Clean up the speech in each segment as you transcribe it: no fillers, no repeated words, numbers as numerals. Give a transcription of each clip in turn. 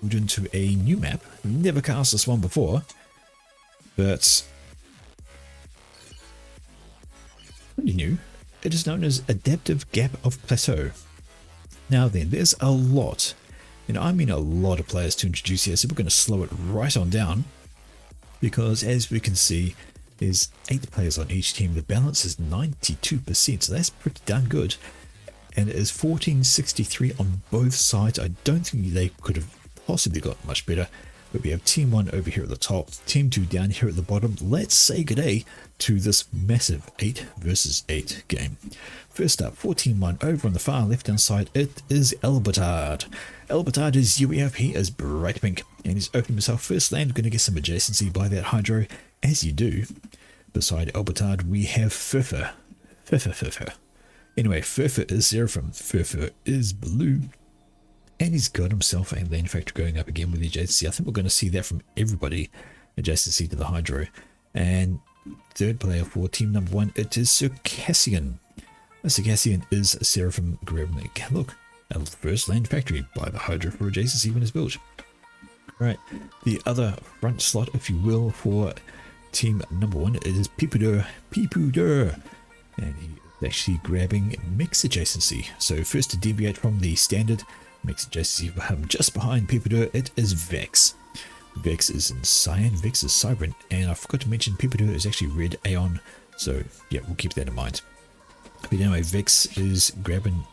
moved into a new map. Never cast this one before, but pretty new. It is known as Adaptive Gap of Plateau. Now then, there's a lot, and I mean a lot of players to introduce here, so we're going to slow it right on down, because as we can see, there's 8 players on each team. The balance is 92%, so that's pretty darn good. And it is 1463 on both sides. I don't think they could have possibly got much better. But we have Team 1 over here at the top, Team 2 down here at the bottom. Let's say g'day to this massive 8 versus 8 game. First up, for Team 1, over on the far left hand side, it is Elbertard. Elbertard is UEF, he is bright pink, and he's opening himself first land, going to get some adjacency by that hydro, as you do. Beside Elbertard, we have Furfur. Anyway, Furfur is Seraphim, Furfur is blue. And he's got himself a land factor going up again with the adjacency. I think we're going to see that from everybody, adjacency to the hydro. And third player for team number 1, it is Circassian. Circassian is Seraphim Gremlin. Look, a first land factory by the hydro for adjacency when it's built. Right, the other front slot, if you will, for team number 1, it is Pipuder. And he is actually grabbing mix adjacency. So first to deviate from the standard mix adjacency for him, just behind Pipuder, it is Vex. Vex is in Cyan, Vex is Cybran, and I forgot to mention Pipuder is actually red Aeon, so yeah, we'll keep that in mind. But anyway, Vex is grabbing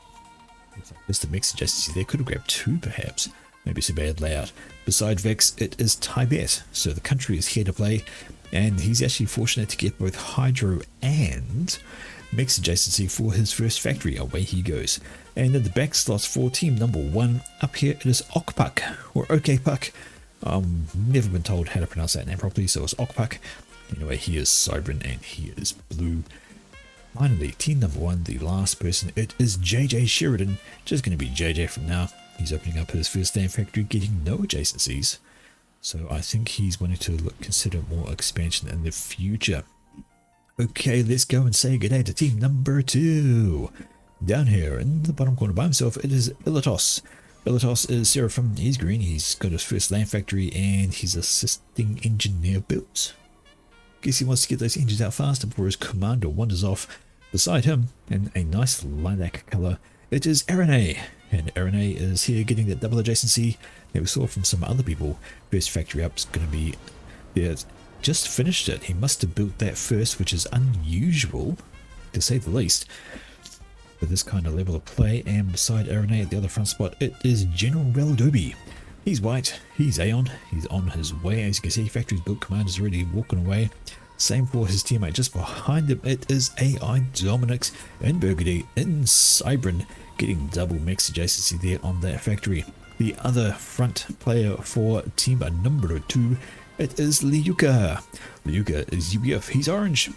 just the mix adjacency. They could have grabbed 2 perhaps, maybe it's a bad layout. Beside Vex, it is Tibet, so the country is here to play, and he's actually fortunate to get both hydro and mix adjacency for his first factory. Away he goes. And in the back slots for team number 1, up here it is Okpuck, or Okpuck. Never been told how to pronounce that name properly, so it's Okpuck. Anyway, he is Cybran and he is blue. Finally, team number 1, the last person, it is JJ Sheridan. Just going to be JJ from now. He's opening up his first land factory, getting no adjacencies. So I think he's wanting to consider more expansion in the future. Okay, let's go and say goodday to team number 2. Down here in the bottom corner by himself, it is Ilatos. Ilatos is Seraphim, he's green, he's got his first land factory, and he's assisting engineer builds. Guess he wants to get those engines out faster before his commander wanders off. Beside him, in a nice lilac colour, it is Arane. And Arane is here getting that double adjacency that we saw from some other people. First factory up is going to be there. Just finished it. He must have built that first, which is unusual, to say the least, for this kind of level of play. And beside Arane at the other front spot, it is General Reldobi. He's white, he's Aeon, he's on his way. As you can see, factory's built, commander's already walking away. Same for his teammate just behind him, it is AI Dominix in Burgundy, in Cybran, getting double mix adjacency there on that factory. The other front player for team number 2, it is Liuka. Liuka is UBF, he's orange.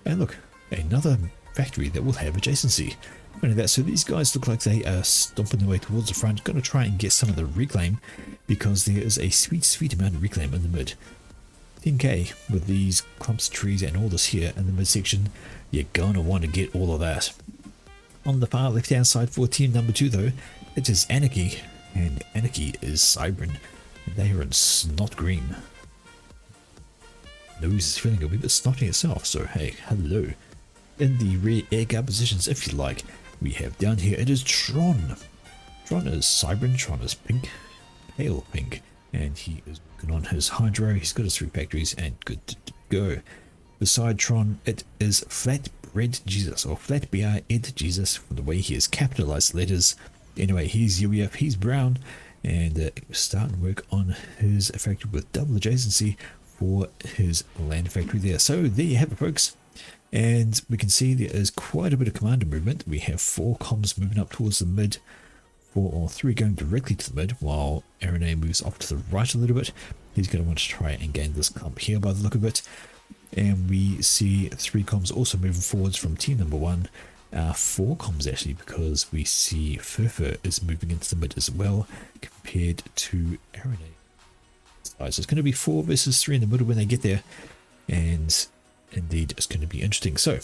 And look, another factory that will have adjacency. Funny that, so these guys look like they are stomping their way towards the front, going to try and get some of the reclaim, because there is a sweet amount of reclaim in the mid. 10k with these clumps of trees and all this here in the midsection, you're going to want to get all of that. On the far left hand side for team number 2 though, it is Anarchy, and Anarchy is Cybran, and they are in snot green. Nose is feeling a wee bit snotty itself, so hey, hello. In the rear air guard positions, if you like, we have down here, it is Tron. Tron is Cybran, Tron is pink, pale pink, and he is working on his hydro. He's got his 3 factories and good to go. Beside Tron, it is Flatbread Jesus, or Flatbeer Ed Jesus, from the way he has capitalized letters. Anyway, he's UEF, he's brown, and starting work on his factory with double adjacency for his land factory there. So there you have it, folks. And we can see there is quite a bit of commander movement. We have 4 comms moving up towards the mid, 4 or 3 going directly to the mid, while Arane moves off to the right a little bit. He's going to want to try and gain this clump here by the look of it. And we see 3 comms also moving forwards from team number 1. 4 comms actually, because we see Furfur is moving into the mid as well, compared to Arane. So it's going to be 4 versus 3 in the middle when they get there. And indeed, it's going to be interesting. So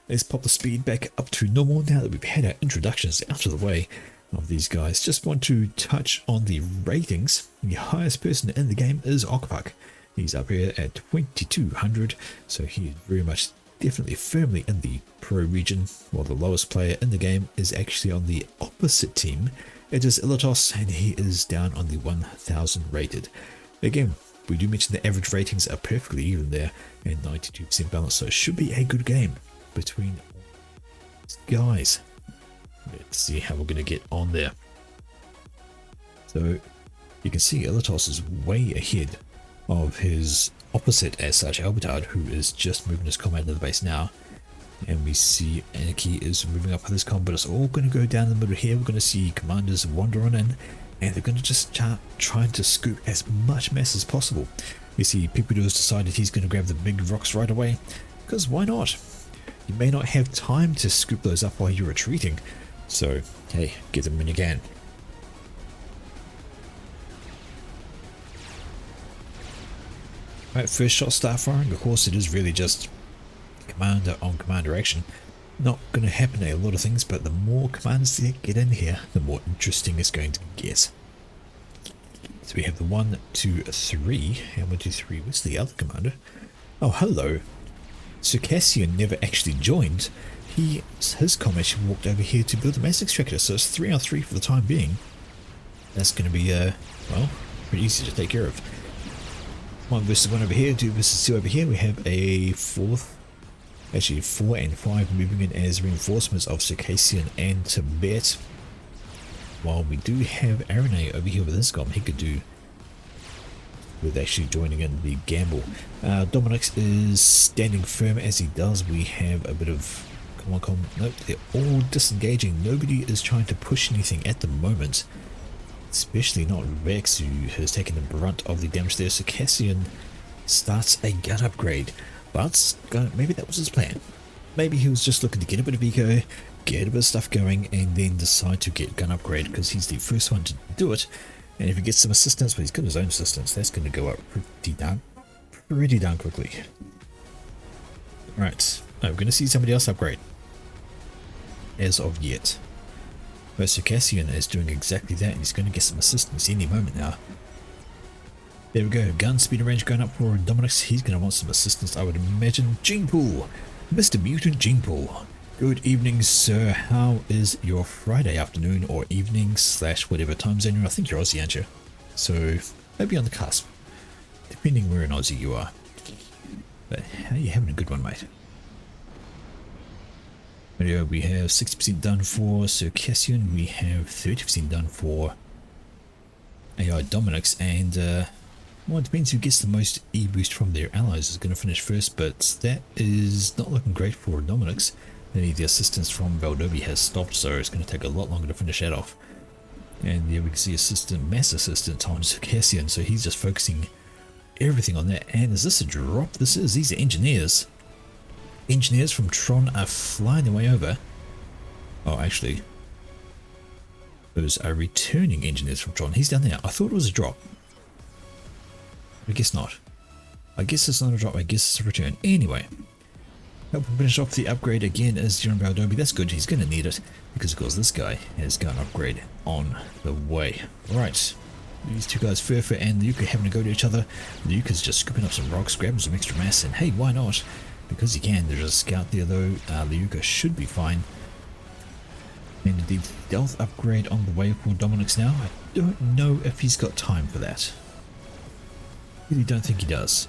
let's pop the speed back up to normal now that we've had our introductions out of the way. of these guys. Just want to touch on the ratings. The highest person in the game is Okpak. He's up here at 2200, so he is very much definitely firmly in the pro region, while the lowest player in the game is actually on the opposite team. It is Ilatos, and he is down on the 1000 rated. Again, we do mention the average ratings are perfectly even there and 92% balance, so it should be a good game between these guys. Let's see how we're going to get on there. So you can see Ilatos is way ahead of his opposite as such, Albertard, who is just moving his combat into the base now. And we see Anarchy is moving up with his combat. It's all going to go down the middle here. We're going to see commanders wandering in, and they're going to just start trying to scoop as much mass as possible. You see Pipido has decided he's going to grab the big rocks right away, because why not? You may not have time to scoop those up while you're retreating, so hey, get them when you can. Right, first shot start firing. Of course, it is really just commander on commander action. Not going to happen a lot of things, but the more commanders that get in here, the more interesting it's going to get. So we have the 1, 2, 3, and 1, 2, 3. Where's the other commander? Oh, hello. Circassian never actually joined. His combat walked over here to build a mass extractor, so it's 3 on 3 for the time being. That's going to be, well, pretty easy to take care of. 1 versus 1 over here, 2 versus 2 over here. We have a 4 and 5 moving in as reinforcements of Circassian and Tibet. While we do have Arane over here with his com, he could do with actually joining in the gamble. Dominix is standing firm as he does. We have a bit of nope, they're all disengaging. Nobody is trying to push anything at the moment. Especially not Rex, who has taken the brunt of the damage there. Circassian starts a gun upgrade, but maybe that was his plan. Maybe he was just looking to get a bit of eco, get a bit of stuff going, and then decide to get gun upgrade because he's the first one to do it. And if he gets some assistance, well, he's got his own assistance, that's going to go up pretty darn quickly. Right, now we're going to see somebody else upgrade. As of yet. But Circassian is doing exactly that, and he's going to get some assistance any moment now. There we go, gun speed and range going up for Dominix. He's going to want some assistance, I would imagine. Gene Pool, Mr. Mutant Gene Pool. Good evening, sir. How is your Friday afternoon or evening / whatever time zone you're in? I think you're Aussie, aren't you? So maybe on the cusp, depending where in Aussie you are. But how are you having a good one, mate? Video, we have 60% done for Circassian, we have 30% done for AI Dominix, and well, it depends who gets the most E-boost from their allies is going to finish first, but that is not looking great for Dominix. The assistance from Valdobi has stopped, so it's going to take a lot longer to finish that off. And there we can see mass assistant on Circassian, so he's just focusing everything on that. And is this a drop? These are engineers. Engineers from Tron are flying their way over. Oh, actually, those are returning engineers from Tron. He's down there. I thought it was a drop. I guess not. I guess it's not a drop. I guess it's a return. Anyway, help him finish off the upgrade again is Jerome Baldobi. That's good. He's going to need it because, of course, this guy has got an upgrade on the way. Right. These two guys, Furfa and Liuka, having to go to each other. Liuka's just scooping up some rocks, grabbing some extra mass, and hey, why not? Because he can. There's a scout there though. Liuka should be fine. And the stealth upgrade on the way for Dominix now. I don't know if he's got time for that. Really don't think he does.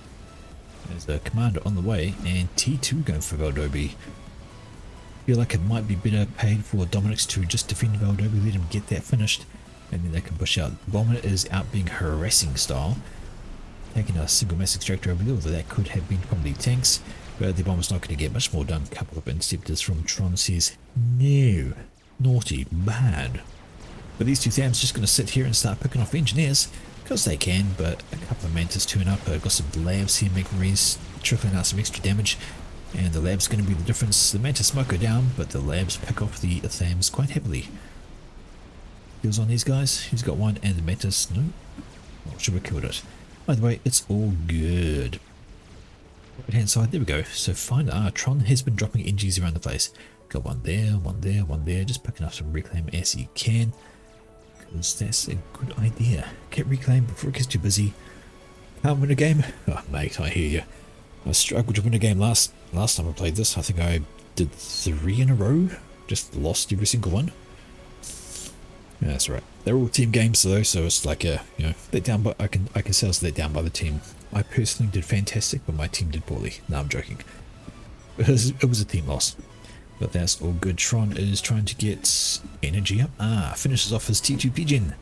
There's a commander on the way, and T2 going for Valdobi. Feel like it might be better paid for Dominix to just defend Valdobi, let him get that finished, and then they can push out. Bomber is out being harassing style. Taking a single mass extractor over there, although that could have been from the tanks. But the bomber's not going to get much more done. A couple of interceptors from Tron says, no, naughty, bad. But these two Thams just going to sit here and start picking off engineers, because they can, but a couple of Mantis turn up. Got some labs here, make Marines trickling out some extra damage, and the lab's going to be the difference. The Mantis might go down, but the labs pick off the Thams quite heavily. Kills on these guys. He's got one, and the Mantis, no, not sure we killed it. By the way, it's all good. Right hand side, there we go. So fine, Tron has been dropping NGs around the place. Got one there, one there, one there. Just picking up some reclaim as you can, because that's a good idea. Get reclaim before it gets too busy. Can't win a game? Oh mate, I hear you. I struggled to win a game last time I played this. I think I did 3 in a row. Just lost every single one. Yeah, that's right. They're all team games though, so it's like a, you know, let down. But I can say I was let down by the team. I personally did fantastic, but my team did poorly. No, I'm joking. It was a team loss. But that's all good. Tron is trying to get energy up. Finishes off his T2 Pigeon.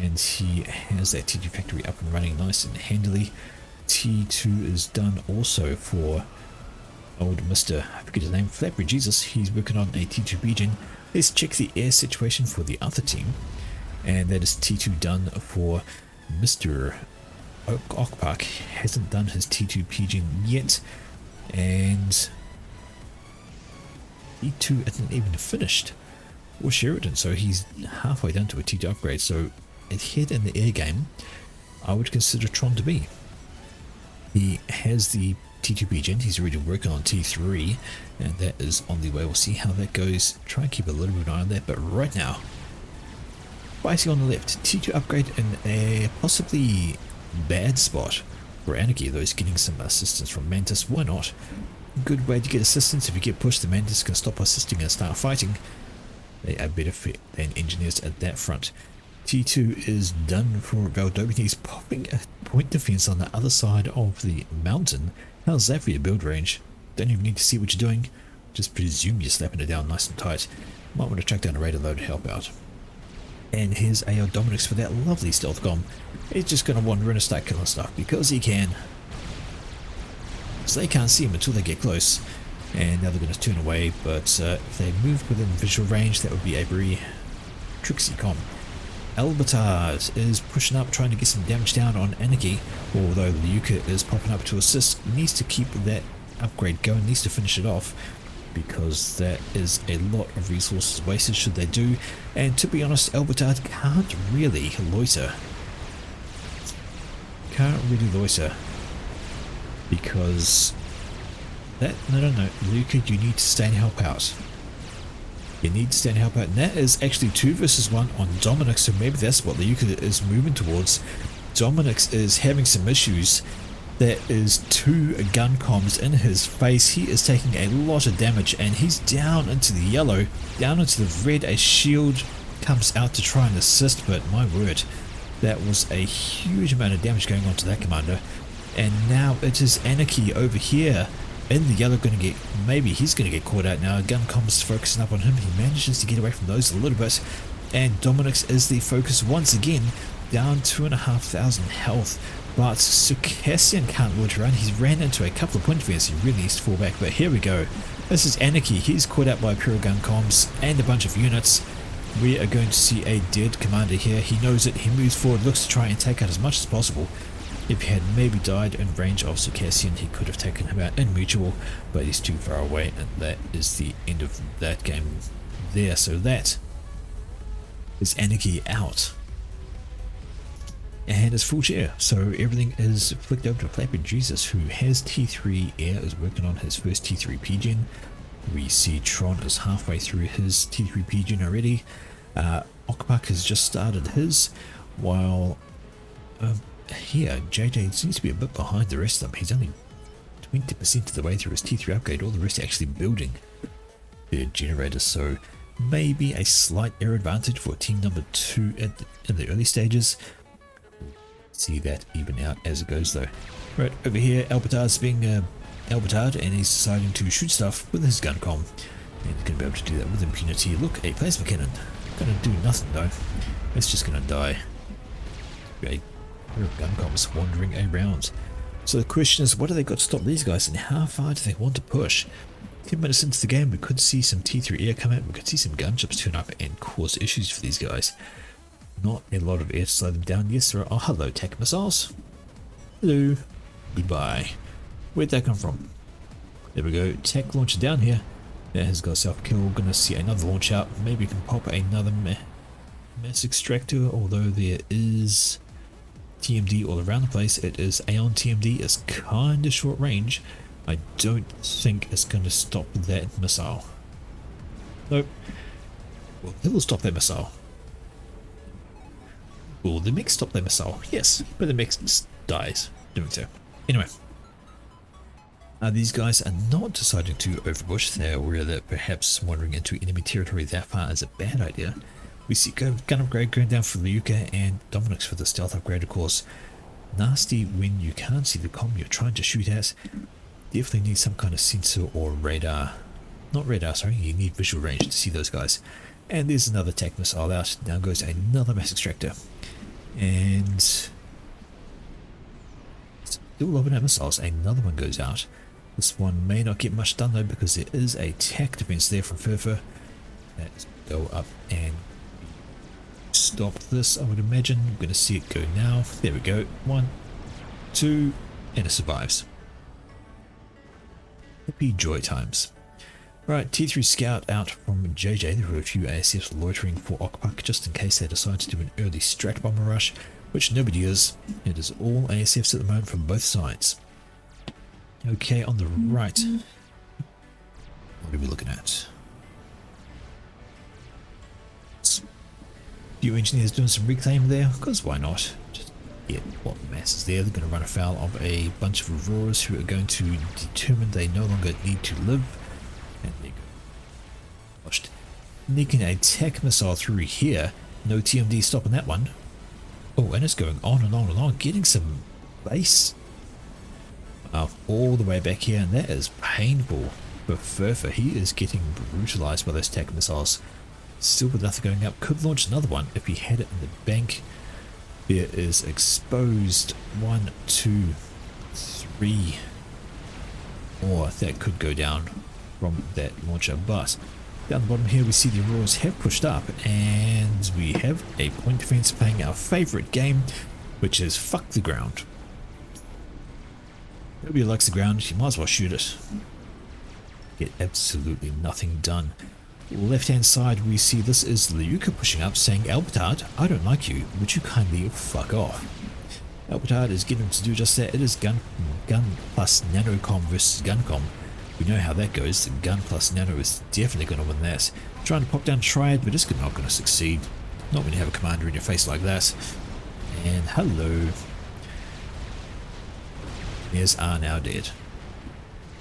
And he has that T2 factory up and running nice and handily. T2 is done also for old Mr. I forget his name, Flappy Jesus. He's working on a T2 Pigeon. Let's check the air situation for the other team. And that is T2 done for Mr. Oakpark. Hasn't done his T2 Pigeon yet. And T2 isn't even finished. Or Sheridan, so he's halfway done to a T2 upgrade. So ahead in the air game, I would consider Tron to be. He has the T2 Pigeon, he's already working on T3, and that is on the way. We'll see how that goes. Try and keep a little bit of an eye on that, but right now, Spicy on the left, T2 upgrade in a possibly bad spot for Anarchy, though he's getting some assistance from Mantis. Why not? Good way to get assistance. If you get pushed, the Mantis can stop assisting and start fighting. They are better fit than engineers at that front. T2 is done for Valdovian. He's popping a point defense on the other side of the mountain. How's that for your build range? Don't even need to see what you're doing. Just presume you're slapping it down nice and tight. Might want to track down a radar though to help out. And here's AO Dominix for that lovely stealth com. He's just going to wander in and start killing stuff because he can. So they can't see him until they get close. And now they're going to turn away, but if they move within visual range, that would be a very tricksy com. Albertard is pushing up, trying to get some damage down on Anarchy, although Luca is popping up to assist. Needs to keep that upgrade going, needs to finish it off, because that is a lot of resources wasted should they do. And to be honest, Albertard can't really loiter. Because that, no, Luca, you need to stay and help out. You need to stay and help out, and that is actually 2 versus 1 on Dominix, so maybe that's what Luca is moving towards. Dominix is having some issues. There is 2 gun comms in his face. He is taking a lot of damage, and he's down into the yellow, down into the red. A shield comes out to try and assist, but my word, that was a huge amount of damage going on to that commander. And now it is Anarchy over here in the yellow, going to get, maybe he's going to get caught out now. Guncom's focusing up on him. He manages to get away from those a little bit, and Dominix is the focus once again, down 2,500 health. But Circassian can't loiter around. He's ran into a couple of point defense. He really needs to fall back, but here we go. This is Anarchy. He's caught out by Imperial Guncoms and a bunch of units. We are going to see a dead commander here. He knows it. He moves forward, looks to try and take out as much as possible. If he had maybe died in range of Circassian, he could have taken him out in mutual, but he's too far away, and that is the end of that game there. So that is Anarchy out. And it's full share, so everything is flicked over to Flappy Jesus, who has T3 Air, is working on his first T3 Pigeon. We see Tron is halfway through his T3 Pigeon already. Okpak has just started his, while here JJ seems to be a bit behind the rest of them. He's only 20% of the way through his T3 upgrade. All the rest are actually building their generators, so maybe a slight air advantage for team number 2 in the early stages. See that even out as it goes though. Right, over here Albertard's being Albertard, and he's deciding to shoot stuff with his gun com, and he's going to be able to do that with impunity. Look, a plasma cannon. Gonna do nothing though. It's just gonna die. A pair of gun comms wandering around. So the question is, what do they got to stop these guys, and how far do they want to push? 10 minutes into the game, we could see some T3 air come out. We could see some gunships turn up and cause issues for these guys. Not a lot of air to slow them down. Yes, there are. Oh, hello, tech missiles. Hello. Goodbye. Where'd that come from? There we go. Tech launcher down here. That has got self-kill. Gonna see another launch out. Maybe we can pop another mass extractor, although there is TMD all around the place. It is Aeon TMD. It's kind of short range. I don't think it's going to stop that missile. Nope. Well, it will stop that missile. Will the mech stop that missile? Yes, but the mech dies doing so. Anyway. These guys are not deciding to overbush. They're aware that perhaps wandering into enemy territory that far is a bad idea. We see gun upgrade going down for Liuka and Dominic's for the stealth upgrade, of course. Nasty when you can't see the comm you're trying to shoot at. Definitely need some kind of sensor or radar. Not radar, sorry, you need visual range to see those guys. And there's another attack missile out. Down goes another mass extractor. And still lobbing at missiles. Another one goes out. This one may not get much done though because there is a tac defense there from Furfa. Let's go up and stop this, I would imagine. I'm going to see it go now. There we go. 1, 2, and it survives. Happy joy times. Right, T3 scout out from JJ. There were a few ASFs loitering for Okpak just in case they decide to do an early strat bomber rush, which nobody is. It is all ASFs at the moment from both sides. Okay, on the right, what are we looking at? Few engineers doing some reclaim there, because why not? Just get what mass is there. They're going to run afoul of a bunch of Auroras who are going to determine they no longer need to live. And there you go. Watched. Sneaking a tech missile through here. No TMD stopping that one. Oh, and it's going on and on and on, getting some base all the way back here, and that is painful for Furfa. He is getting brutalized by those tech missiles. Still with nothing going up. Could launch another one if he had it in the bank. There is exposed 1, 2, 3 more that could go down from that launcher, but down the bottom here we see the Auroras have pushed up and we have a point defense playing our favorite game, which is fuck the ground. Nobody likes the ground, you might as well shoot it. Get absolutely nothing done. Left hand side we see this is Liuka pushing up saying, Albitard, I don't like you, would you kindly fuck off? Albitard is getting him to do just that. It is gun plus nanocom versus guncom. We know how that goes. The gun plus nano is definitely going to win that. Trying to pop down Triad, but it's not going to succeed. Not when you have a commander in your face like that. And hello. Engineers are now dead.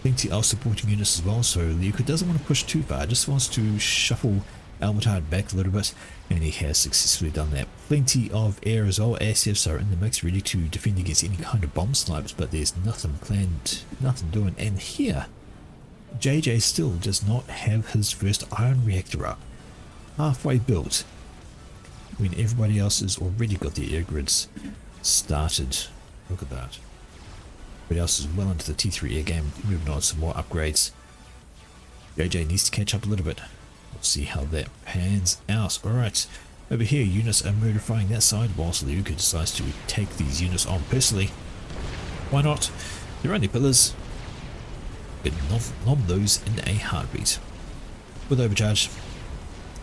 Plenty of supporting units as well, so Liuka doesn't want to push too far, just wants to shuffle Albitard back a little bit, and he has successfully done that. Plenty of air as well. ASFs are in the mix, ready to defend against any kind of bomb snipes, but there's nothing planned, nothing doing. And here, JJ still does not have his first iron reactor up, halfway built, when everybody else has already got their air grids started. Look at that. Everybody else is well into the T3 air game, moving on some more upgrades. JJ needs to catch up a little bit. We'll see how that pans out. Alright, over here units are modifying that side whilst Liuka decides to take these units on personally. Why not? They're only pillars. Could nom those in a heartbeat. With overcharge,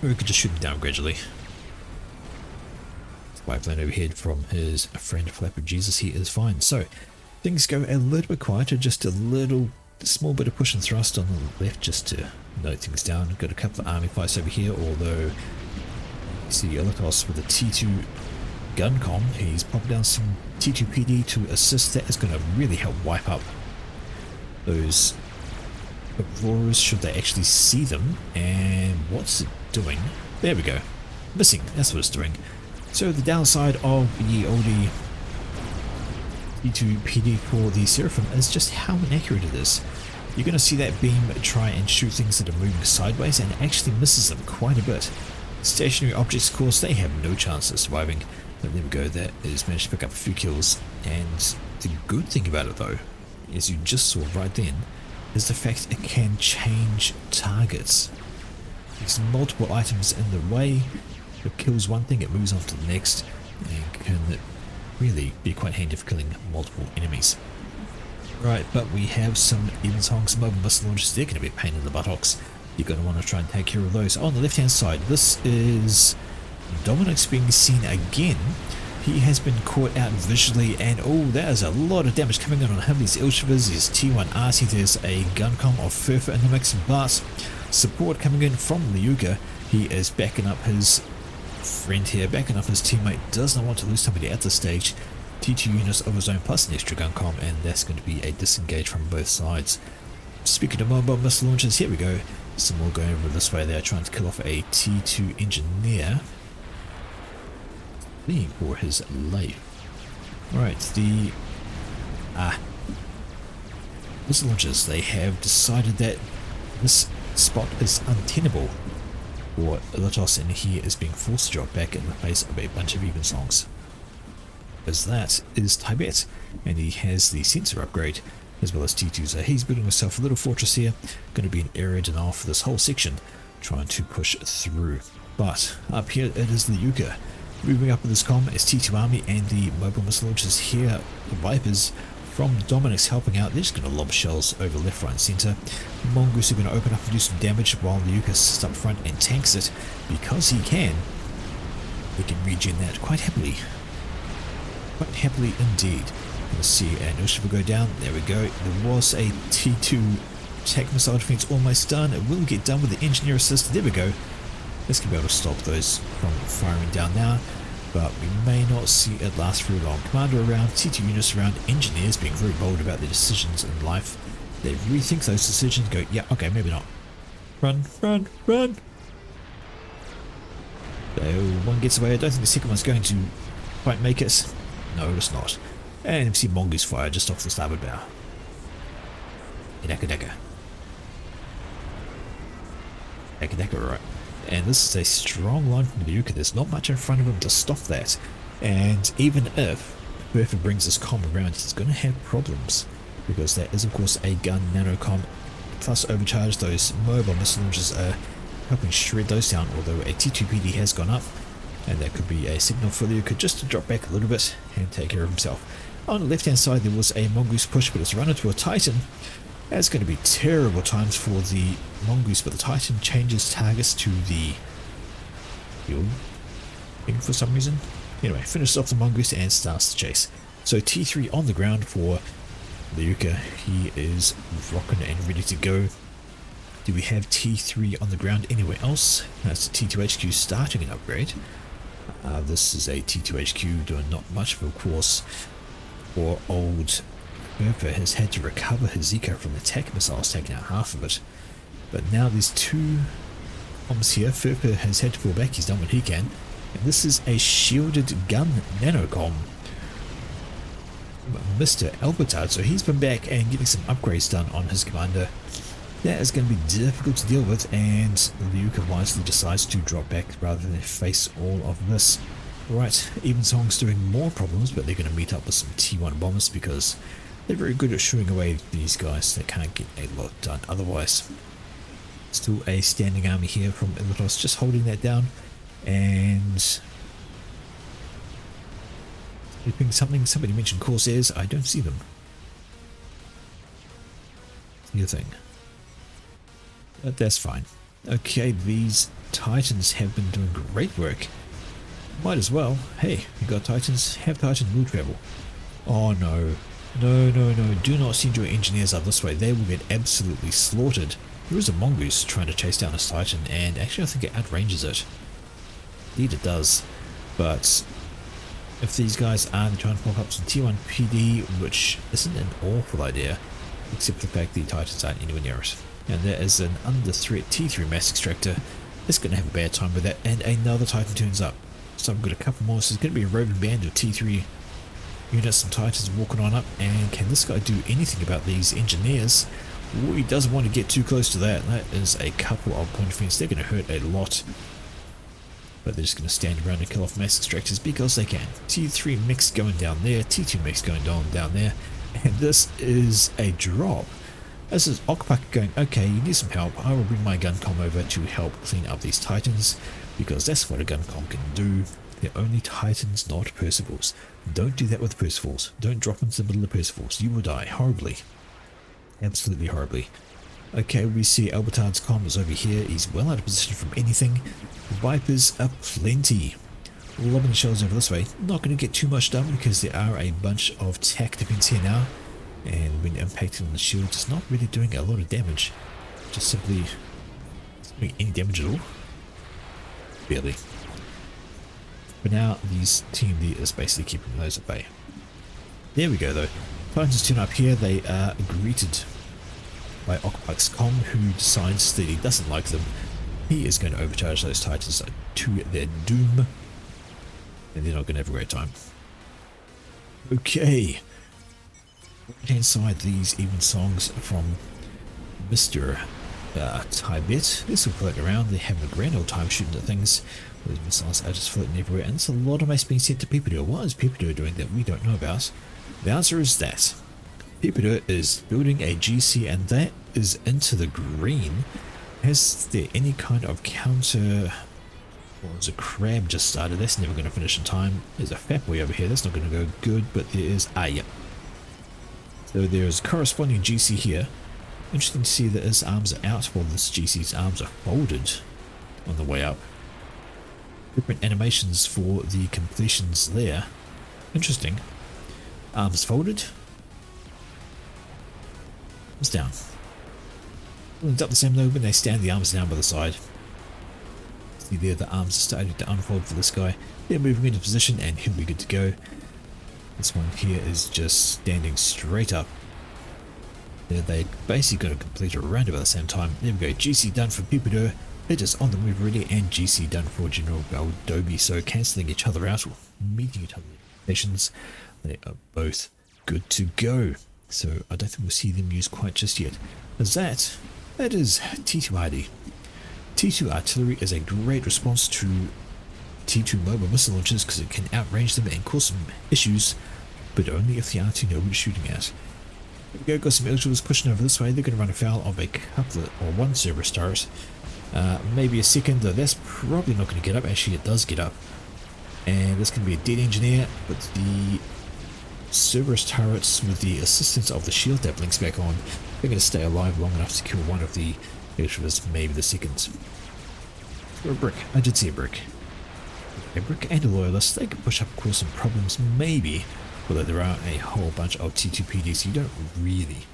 or we could just shoot them down gradually. Spy plane overhead from his friend Flapper Jesus, he is fine. So things go a little bit quieter, just a little small bit of push and thrust on the left just to note things down. Got a couple of army fights over here, although you see Elitos with a T2 guncom. He's popped down some T2 PD to assist. That is going to really help wipe up those Auroras should they actually see them. And what's it doing? There we go. Missing, that's what it's doing. So the downside of the oldie T2 PD for the Seraphim is just how inaccurate it is. You're going to see that beam try and shoot things that are moving sideways and actually misses them quite a bit. Stationary objects, of course, they have no chance of surviving. But there we go, that is managed to pick up a few kills. And the good thing about it though, as you just saw right then, is the fact it can change targets. There's multiple items in the way. It kills one thing, it moves on to the next, and can really be quite handy for killing multiple enemies. Right, but we have some Evensong mobile missile launchers. They're going to be a pain in the buttocks. You're going to want to try and take care of those. On the left hand side, this is Dominic's being seen again. He has been caught out visually, and oh, that is a lot of damage coming in on him. These Ilshivas, these T1 RC, there's a guncom of Furfa in the mix, but support coming in from Liuka. He is backing up his friend here, backing up his teammate. Does not want to lose somebody at this stage. T2 units of his own plus an extra gun comm, and that's going to be a disengage from both sides. Speaking of mobile missile launchers, here we go. Some more going over this way. They're trying to kill off a T2 engineer, fleeing for his life. Alright, the missile launchers, they have decided that this spot is untenable for Litos, and he is being forced to drop back in the face of a bunch of evensongs. As that is Tibet, and he has the sensor upgrade as well as T2, so he's building himself a little fortress here. Going to be an area denial for this whole section, trying to push through. But up here it is the Liuka. Moving up with this comm is T2 army and the mobile missile launchers here. The Vipers from Dominic's helping out. They're just going to lob shells over left, right and centre. Mongoose are going to open up and do some damage while Liuka sits up front and tanks it because he can. He can regen that quite happily. Quite happily indeed. Let's see, and Usha will go down. There we go. There was a T2 attack missile defense almost done. It will get done with the engineer assist. There we go. This can be able to stop those from firing down now, but we may not see it last very long. Commander around, T2 units around, engineers being very bold about their decisions in life. They rethink those decisions, go, yeah, okay, maybe not. Run, run, run! So one gets away. I don't think the second one's going to quite make it. No, it's not. And you see Mongoose fire just off the starboard bow. Daka daka. Daka daka, right. And this is a strong line from the Liuka. There's not much in front of him to stop that. And even if whoever brings this comm around is going to have problems, because that is of course a gun nano comm plus overcharge. Those mobile missile launchers are helping shred those down, although a T2PD has gone up, and that could be a signal for Liuka just to drop back a little bit and take care of himself. On the left hand side there was a Mongoose push, but it's run into a Titan. That's going to be terrible times for the Mongoose, but the Titan changes targets to the field thing for some reason. Anyway, finishes off the Mongoose and starts the chase. So T3 on the ground for Liuka. He is rocking and ready to go. Do we have T3 on the ground anywhere else? That's T2HQ starting an upgrade. This is a T2HQ doing not much of a course. Or old Furfa has had to recover his Zika from the attack missiles, taking out half of it. But now there's two bombs here. Furfa has had to fall back, he's done what he can. And this is a shielded gun nanocom. Mr. Albertard, so he's been back and getting some upgrades done on his commander. That is going to be difficult to deal with, and Liuka wisely decides to drop back rather than face all of this. Right, Evensong's doing more problems, but they're going to meet up with some T1 bombers because they're very good at shooing away these guys. They can't get a lot done otherwise. Still a standing army here from Ilitos, just holding that down, and somebody mentioned Corsairs. I don't see them. New thing. But that's fine. Okay, these Titans have been doing great work. Might as well. Hey, you got Titans? Have Titans will travel. Oh no. No, no, no. Do not send your engineers up this way. They will get absolutely slaughtered. There is a Mongoose trying to chase down this Titan, and actually I think it outranges it. Indeed it does. But if these guys are trying to pop up some T1 PD, which isn't an awful idea, except for the fact the Titans aren't anywhere near it. And there is an under threat T3 mass extractor. It's going to have a bad time with that, and another Titan turns up. So I've got a couple more, so there's going to be a roving band of T3 units and Titans walking on up. And can this guy do anything about these engineers? Ooh, he doesn't want to get too close to that. That is a couple of point defense. They're going to hurt a lot. But they're just going to stand around and kill off mass extractors because they can. T3 mix going down there, T2 mix going down there. And this is a drop. This is Okpak going, okay, you need some help. I will bring my gun comm over to help clean up these Titans, because that's what a gun comm can do. They're only Titans, not Percivals. Don't do that with Percivals. Don't drop into the middle of Percivals. You will die horribly. Absolutely horribly. Okay, we see Albertard's comm is over here. He's well out of position from anything. Vipers are plenty. Lobbing shells over this way. Not going to get too much done because there are a bunch of tac defense here now. And when impacted on the shield, it's not really doing a lot of damage. Just simply doing any damage at all. Barely. But now these Team D is basically keeping those at bay. There we go though. Titans turn up here. They are greeted by Occupy's Com, who decides that he doesn't like them. He is going to overcharge those Titans to their doom. And they're not going to have a great time. Okay. Right hand side, these even songs from Mr. Tibet. They're still floating around. They're having a grand old time shooting at things. Those missiles are just floating everywhere. And there's a lot of mace being sent to Peepadoo. What is Peepadoo doing that we don't know about? The answer is that Peepadoo is building a GC, and that is into the green. Is there any kind of counter? Well, there's a crab just started. That's never going to finish in time. There's a fat boy over here. That's not going to go good, but there is... yep. So there's corresponding GC here. Interesting to see that his arms are out while this GC's arms are folded on the way up. Different animations for the completions there. Interesting. Arms folded. Arms down. It's up the same though when they stand, the arms down by the side. See there, the arms are starting to unfold for this guy. They're moving into position and he'll be good to go. This one here is just standing straight up. They're basically going to complete a round about the same time. There we go, GC done for Peepadoo. They're just on the move already, and GC done for General Baldobi. So cancelling each other out, or meeting each other in stations. They are both good to go. So I don't think we'll see them used quite just yet. As that is T2RD. T2 artillery is a great response to T2 mobile missile launchers because it can outrange them and cause some issues, but only if the R2 know what it's shooting at. There we go, got some eligibles pushing over this way. They're going to run afoul of a couple of, or one Cerberus turret. Maybe a second, though that's probably not going to get up. Actually, it does get up. And this can be a dead engineer, but the Cerberus turrets, with the assistance of the shield that blinks back on, they're going to stay alive long enough to kill one of the eligibles, maybe the second. Or a brick. I did see a brick. A brick and a loyalist. They could push up, cause some problems, maybe. Although there are a whole bunch of T2PDs, so you don't really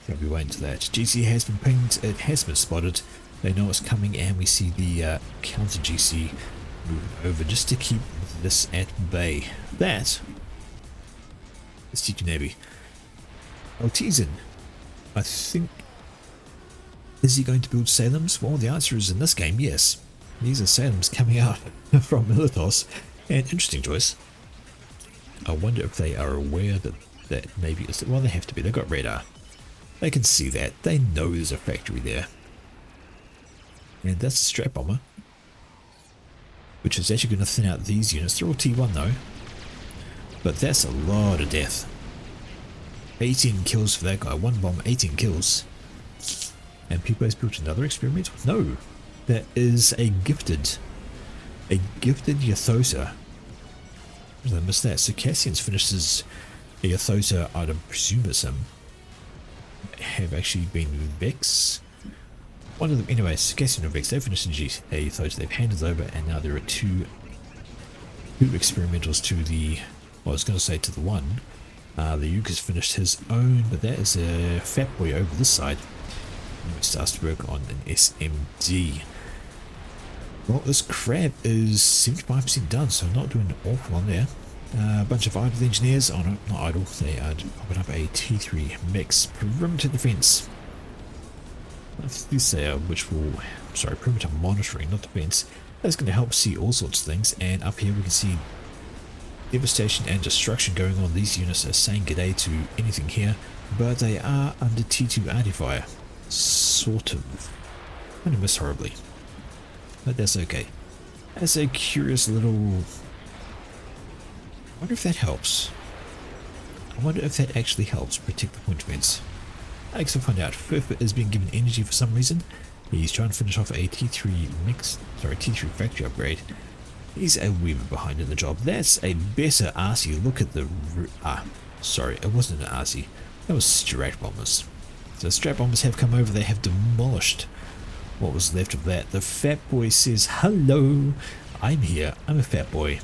have to be waiting to that. GC has been pinged, it has been spotted. They know it's coming, and we see the counter GC moving over just to keep this at bay. That is T2 Navy. Altizen, I think, is he going to build Salems? Well, the answer is in this game, yes. These are Salems coming out from Militos, and interesting choice. I wonder if they are aware that maybe is, well, they have to be. They've got radar. They can see that. They know there's a factory there. And that's a strap bomber, which is actually going to thin out these units. They're all T1 though, but that's a lot of death. 18 kills for that guy. One bomb, 18 kills. And people has built another experiment? No, that is a gifted Yathosa. I missed that. So Cassian's finishes a Yathosa, I'd presume it's him, have actually been Vex. One of them, anyway, Cassian and Vex, they've finished a Yathosa, they've handed over, and now there are two experimentals to the, well, I was going to say to the one. The Yuke has finished his own, but that is a fat boy over this side. Now he starts to work on an SMD. Well, this crab is 75% done, so not doing an awful on there. A bunch of idle engineers, oh no, not idle, they are popping up a T3 mix. Perimeter defense. This which will, sorry, perimeter monitoring, not defense. That's going to help see all sorts of things, and up here we can see devastation and destruction going on. These units are saying g'day to anything here, but they are under T2 anti-fire. Sort of. I'm going to miss horribly, but that's okay. That's a curious little... I wonder if that helps. I wonder if that actually helps protect the point defense. I guess we'll find out. Furfa is being given energy for some reason. He's trying to finish off a T3 mix, sorry, T3 factory upgrade. He's a wee bit behind in the job. That's a better RC. Look at the... sorry, it wasn't an RC. That was strat bombers. So strat bombers have come over. They have demolished what was left of that. The fat boy says, hello, I'm here. I'm a fat boy.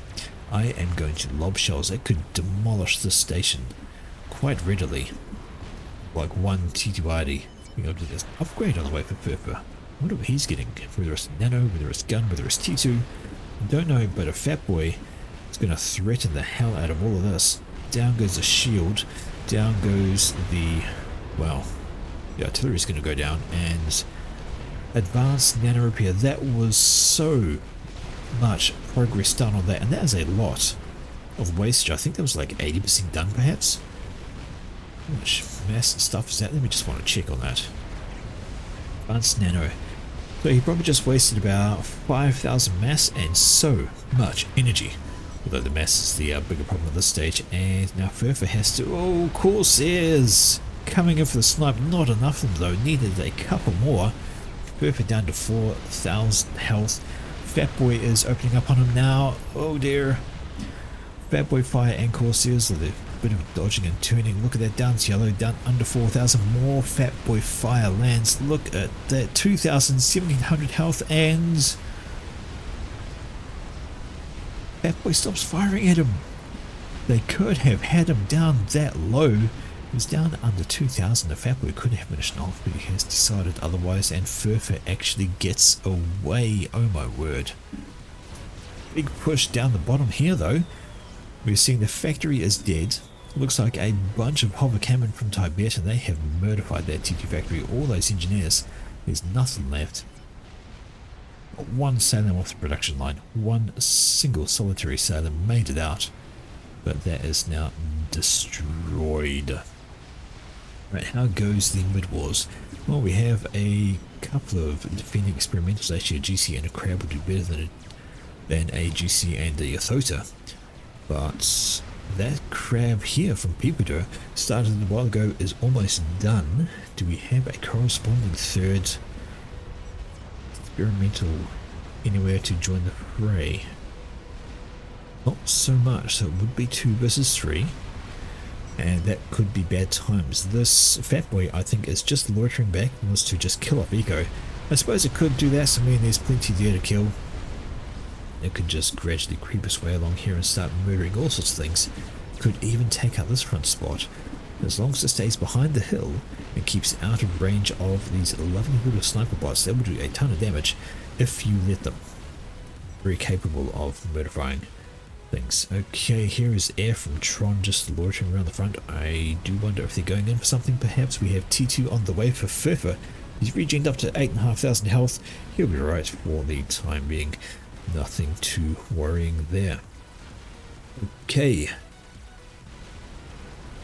I am going to lob shells that could demolish this station quite readily. Like one T2RD being able to just upgrade on the way for Furfa. wonder what he's getting. Whether it's nano, whether it's gun, whether it's T2. Don't know, but a fat boy is going to threaten the hell out of all of this. Down goes the shield. Down goes the... well, the artillery is going to go down. And advanced nano repair. That was so much progress done on that. And that is a lot of wastage. I think that was like 80% done perhaps. How much mass stuff is that? Let me just want to check on that. Advanced nano. So he probably just wasted about 5,000 mass and so much energy. Although the mass is the bigger problem at this stage. And now Furfa has to... oh, Corsairs! Coming in for the snipe. Not enough of them though. Needed a couple more. Furfa down to 4,000 health. Fat Boy is opening up on him now. Oh dear. Fat Boy fire and Corsairs with a bit of dodging and turning. Look at that, down to yellow, down under 4,000. More Fat Boy fire lands. Look at that, 2,700 health, and Fat Boy stops firing at him. They could have had him down that low. He's down under 2,000. The Fat Boy could have finished off, but he has decided otherwise, and Furfa actually gets away. Oh my word. Big push down the bottom here though. We're seeing the factory is dead. Looks like a bunch of hover cannon from Tibet, and they have murdered that T2 factory. All those engineers. There's nothing left. One sailor off the production line. One single solitary sailor made it out. But that is now destroyed. Right, how goes the mid-wars? Well, we have a couple of defending experimentals. Actually, a GC and a crab will do better than a GC and a Yathota. But that crab here from Pipido started a while ago is almost done. Do we have a corresponding third experimental anywhere to join the fray? Not so much, so it would be 2 versus 3. And that could be bad times. This Fat Boy, I think, is just loitering back and wants to just kill off Eco. I suppose it could do that. I mean, there's plenty there to kill. It could just gradually creep its way along here and start murdering all sorts of things. Could even take out this front spot. As long as it stays behind the hill and keeps out of range of these lovely little sniper bots, that will do a ton of damage if you let them. Very capable of murdering things. Okay, here is air from Tron just loitering around the front. I do wonder if they're going in for something. Perhaps we have T2 on the way for Furfa. He's regened up to 8,500 health. He'll be right for the time being. Nothing too worrying there. Okay.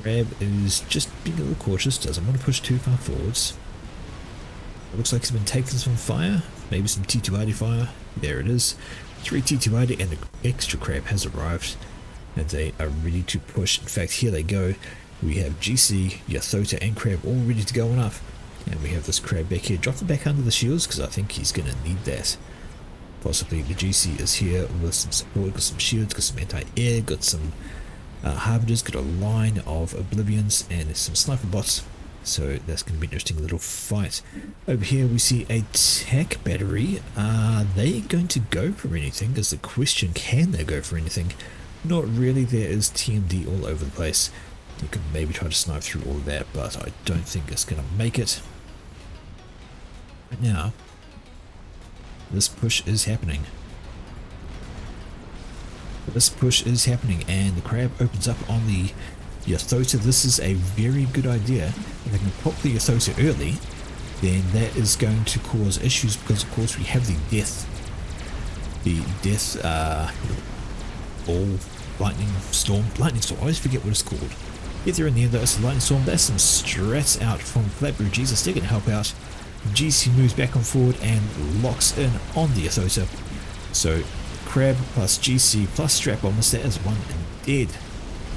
Crab is just being a little cautious. Doesn't want to push too far forwards. It looks like he's been taking some fire. Maybe some T280 fire. There it is. 3 T280 and the extra crab has arrived. And they are ready to push. In fact, here they go. We have GC, Yathota and crab all ready to go on up. And we have this crab back here. Drop him back under the shields because I think he's going to need that. Possibly the GC is here with some support, got some shields, got some anti-air, got some harbingers, got a line of oblivions and some sniper bots. So that's going to be an interesting little fight. Over here we see a tech battery. Are they going to go for anything? Is the question, can they go for anything? Not really. There is TMD all over the place. You can maybe try to snipe through all of that, but I don't think it's going to make it. Right now, this push is happening. This push is happening, and the crab opens up on the Yathota. This is a very good idea. If I can pop the Yathota early, then that is going to cause issues because, of course, we have the death ball, lightning storm. I always forget what it's called. Get there in the end, though. It's a lightning storm. That's some strats out from Flatbury Jesus. They're going to help out. GC moves back on forward and locks in on the Yathota. So crab plus GC plus strap bombers, that is one dead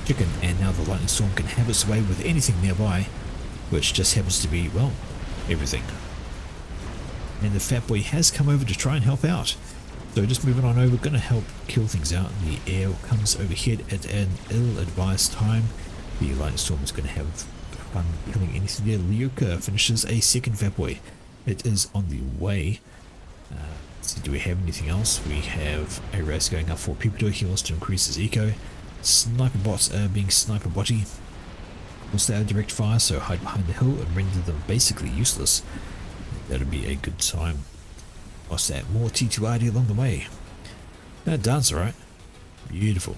chicken, and now the lightning storm can have its way with anything nearby, which just happens to be, well, everything. And the Fat Boy has come over to try and help out. So just moving on over, going to help kill things out. The air comes overhead at an ill-advised time. The lightning storm is going to have fun killing anything there. Liuka finishes a second Fat Boy. It is on the way. So do we have anything else? We have a race going up for Pipido. He wants to increase his eco. Sniper bots are being sniper botty. Of course, they are direct fire, so hide behind the hill and render them basically useless. That'll be a good time. What's that? More T2RD along the way. That dance, alright. Beautiful.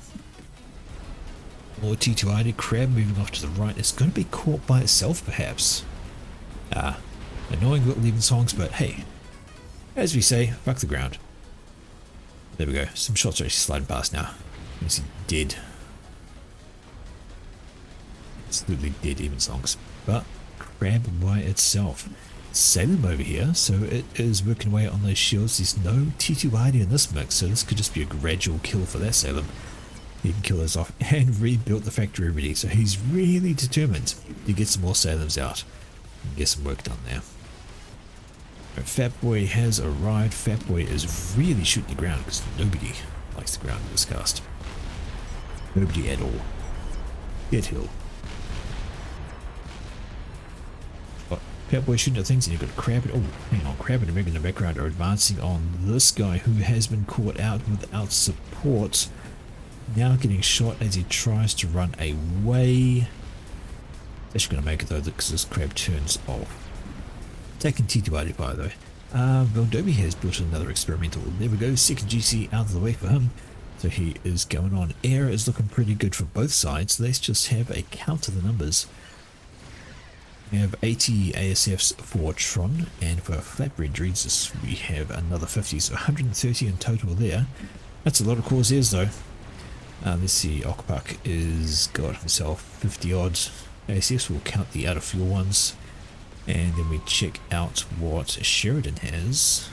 More T2RD. Crab moving off to the right. It's going to be caught by itself, perhaps. Annoying little leaving songs, but hey, as we say, fuck the ground. There we go. Some shots are actually sliding past now. You see, dead. Absolutely dead even songs. But crab by itself. Salem over here, so it is working away on those shields. There's no T2RD in this mix, so this could just be a gradual kill for that Salem. He can kill those off and rebuild the factory already, so he's really determined to get some more Salems out and get some work done there. But Fatboy has arrived. Fatboy is really shooting the ground because nobody likes the ground in this cast. Nobody at all. Get hill. Fatboy shooting at things, and you've got Crab. Oh, hang on. Crab and Omega in the background are advancing on this guy who has been caught out without support. Now getting shot as he tries to run away. That's going to make it though, because this Crab turns off. Taking T2RD fire though. Valdobi has built another experimental. There we go. Second GC out of the way for him. So he is going on. Air is looking pretty good for both sides. Let's just have a count of the numbers. We have 80 ASFs for Tron, and for Flatbread Dreads we have another 50, so 130 in total there. That's a lot of Corsairs though. Let's see, Okpak is got himself 50 odd ASFs. We'll count the out of fuel ones, and then we check out what Sheridan has.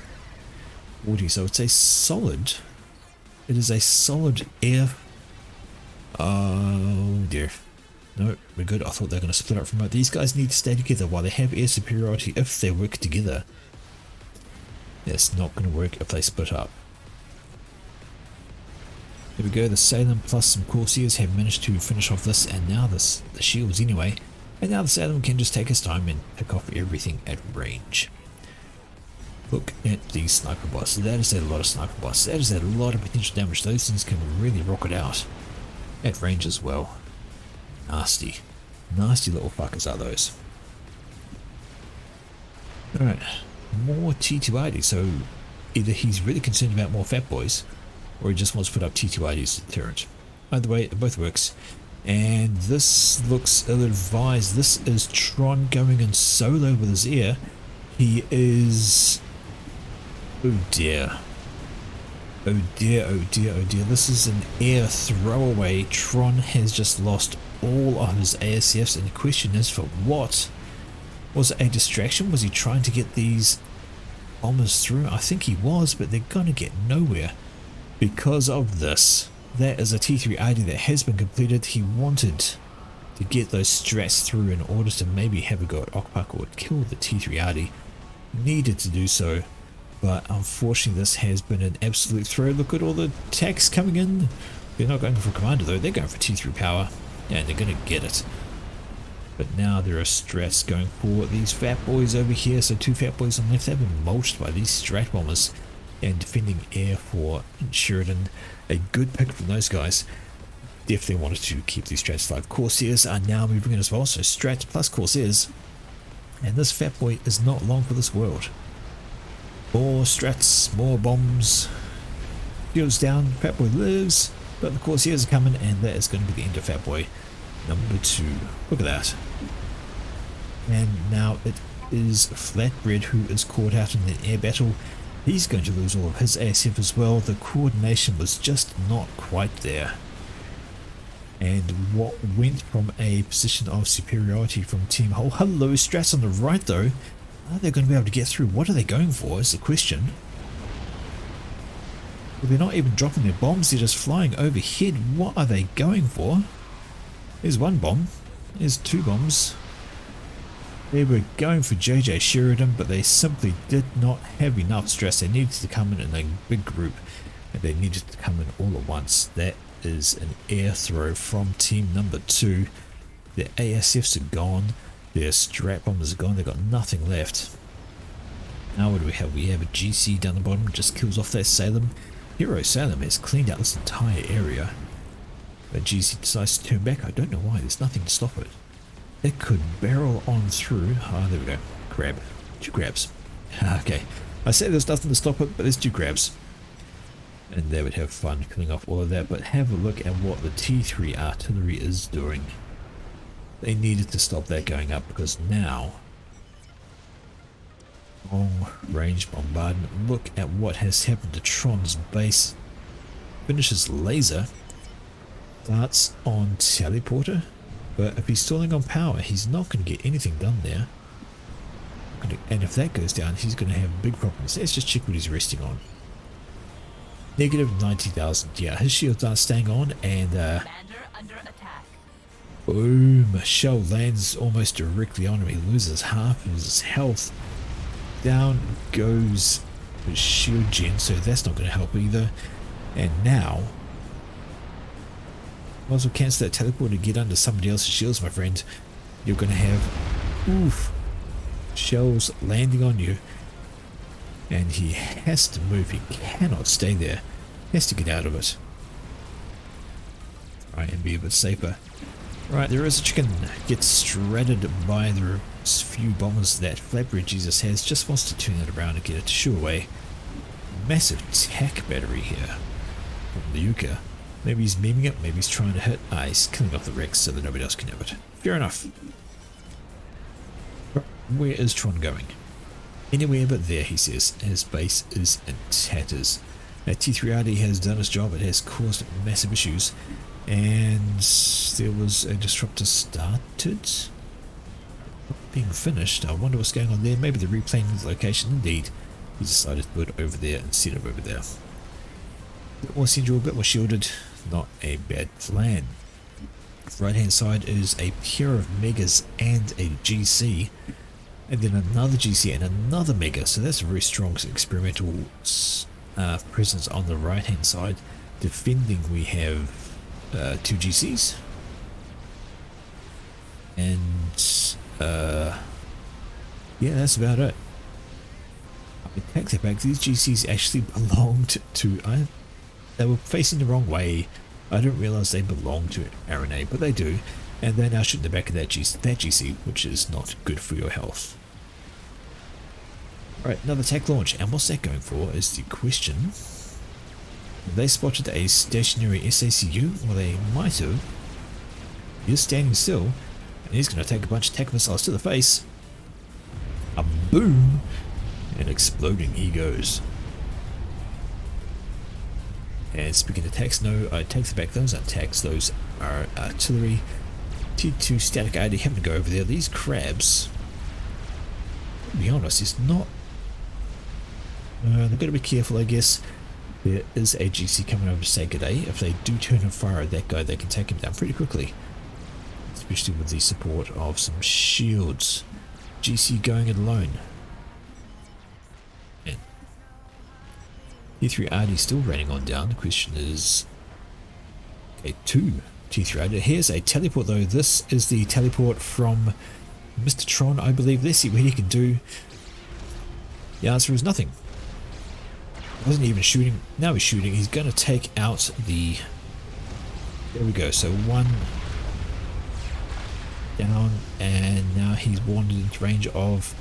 40, so it's a solid. It is a solid air. Oh dear. No, we're good. I thought they were going to split up from it. These guys need to stay together while they have air superiority. If they work together, it's not going to work if they split up. There we go. The Salem plus some Corsairs have managed to finish off this, and now the shields anyway. And now the Salem can just take his time and pick off everything at range. Look at these sniper bots. That is a lot of sniper bots. That is a lot of potential damage. Those things can really rocket out at range as well. Nasty. Nasty little fuckers are those. Alright. More T2RD. So either he's really concerned about more fat boys, or he just wants to put up T2RD as a deterrent. Either way, it both works. And this looks ill-advised. This is Tron going in solo with his air. He is... oh dear. Oh dear, oh dear, oh dear. This is an air throwaway. Tron has just lost all of his ASFs, and the question is for what? Was it a distraction? Was he trying to get these bombers through? I think he was, but they're going to get nowhere because of this. That is a T3RD that has been completed. He wanted to get those strats through in order to maybe have a go at Okpak or kill the T3RD. Needed to do so, but unfortunately this has been an absolute throw. Look at all the attacks coming in. They're not going for Commander though, they're going for T3 power, and they're going to get it. But now there are strats going for these fat boys over here, so two fat boys on the left have been mulched by these strat bombers, and defending air for Sheridan. A good pick from those guys. Definitely wanted to keep these strats alive. Corsairs are now moving in as well, so strats plus Corsairs. And this fat boy is not long for this world. More strats, more bombs. Shields down, fat boy lives, but the Corsairs are coming, and that is going to be the end of fat boy number 2. Look at that. And now it is Flatbread who is caught out in the air battle. He's going to lose all of his ASF as well. The coordination was just not quite there. And what went from a position of superiority from Team Hull. Hello, strats on the right though. Are they going to be able to get through? What are they going for is the question. Well, they're not even dropping their bombs, they're just flying overhead. What are they going for? There's one bomb. There's two bombs. They were going for JJ Sheridan, but they simply did not have enough stress. They needed to come in a big group, and they needed to come in all at once. That is an air throw from team number 2. Their ASFs are gone, their strat bombers are gone, they've got nothing left. Now what do we have? We have a GC down the bottom, just kills off that Salem. Hero Salem has cleaned out this entire area. But GC decides to turn back. I don't know why, there's nothing to stop it. It could barrel on through. Ah, there we go. Crab. 2 crabs. Okay, I said there's nothing to stop it, but let's do grabs. And they would have fun killing off all of that, but have a look at what the T3 artillery is doing. They needed to stop that going up because now long range bombardment. Look at what has happened to Tron's base. Finishes laser. Starts on teleporter. But if he's stalling on power, he's not going to get anything done there. And if that goes down, he's going to have big problems. Let's just check what he's resting on. Negative 90,000. Yeah, his shields aren't staying on, and boom, a shell lands almost directly on him. He loses half of his health. Down goes his shield gen, so that's not going to help either. And now, might as well cancel that teleport to get under somebody else's shields, my friend. You're going to have, oof, shells landing on you. And he has to move. He cannot stay there. He has to get out of it. Try and be a bit safer. Right, there is a chicken. Gets shredded by the few bombers that Flatbread Jesus has. Just wants to turn it around and get it to shoo away. Massive tack battery here from the Yuka. Maybe he's memeing it, maybe he's trying to hit. Ah, he's killing off the Rex so that nobody else can have it. Fair enough. Where is Tron going? Anywhere but there, he says. His base is in tatters. Now, T3RD has done its job. It has caused massive issues. And there was a disruptor started. Being finished. I wonder what's going on there. Maybe they're replaying the location. Indeed, he decided to put it over there instead of over there. A bit more central, a bit more shielded. Not a bad plan. Right hand side is a pair of megas and a GC. And then another GC and another mega. So that's a very strong experimental presence on the right hand side. Defending, we have 2 GCs. And yeah, that's about it. I take that back. These GCs actually belonged to... they were facing the wrong way. I didn't realize they belonged to RNA, but they do. And they're now shooting the back of that GC, which is not good for your health. Alright, another tech launch. And what's that going for is the question. They spotted a stationary SACU, or they might have. He's standing still, and he's going to take a bunch of tech missiles to the face. A boom! And exploding he goes. And speaking of attacks, no, I take back, those aren't attacks, those are artillery. T2 static ID, having to go over there. These crabs, to be honest, it's not... they've got to be careful, I guess. There is a GC coming over to say good day. If they do turn and fire at that guy, they can take him down pretty quickly. Especially with the support of some shields. GC going it alone. And T3RD still raining on down. The question is... okay, 2 T3RD. Here's a teleport though. This is the teleport from Mr. Tron, I believe. Let's see what he can do. The answer is nothing. Wasn't even shooting. Now he's shooting. He's going to take out the... there we go. So 1 down, and now he's wandered into range of...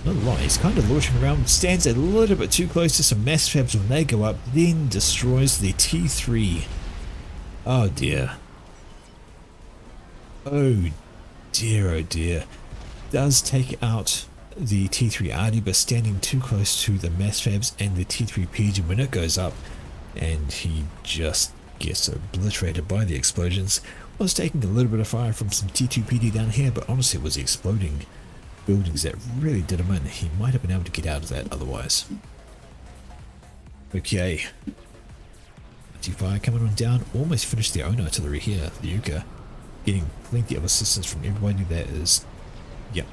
not a lot. He's kind of loitering around. Stands a little bit too close to some mass fabs when they go up. Then destroys the T3. Oh dear. Oh dear, oh dear. Does take out the T3RD, but standing too close to the mass fabs and the T3 Pigeon when it goes up, and he just gets obliterated by the explosions. Was taking a little bit of fire from some T2 PD down here, but honestly it was the exploding buildings that really did him in. He might have been able to get out of that otherwise. Okay. Fire coming on down. Almost finished their own artillery here. The Yuka getting plenty of assistance from everybody that is... yep.